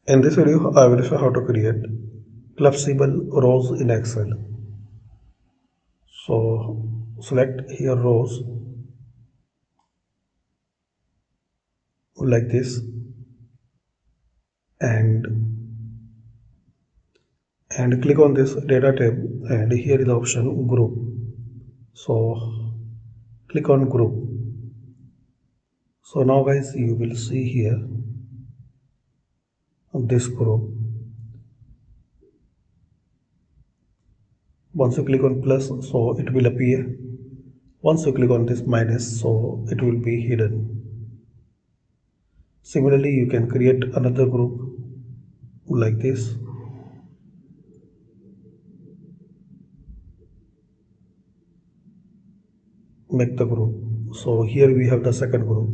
In this video, I will show how to create collapsible rows in Excel. So select here rows like this and click on this data tab, and here is the option group. So click on group. So now guys, you will see here this group. Once you click on plus, so it will appear. Once you click on this minus, so it will be hidden. Similarly, you can create another group like this. Make the group. So here we have the second group.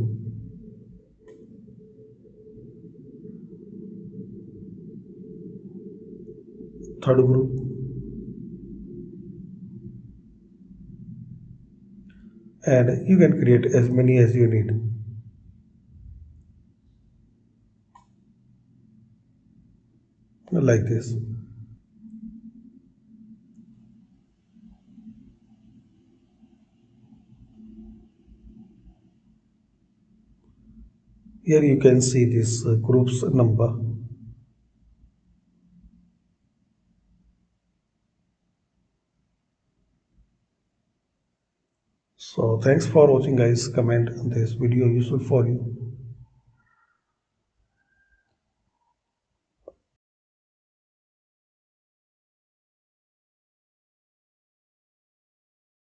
Third group. And you can create as many as you need. Like this. Here you can see this group's number. So thanks for watching guys. Comment this video useful for you.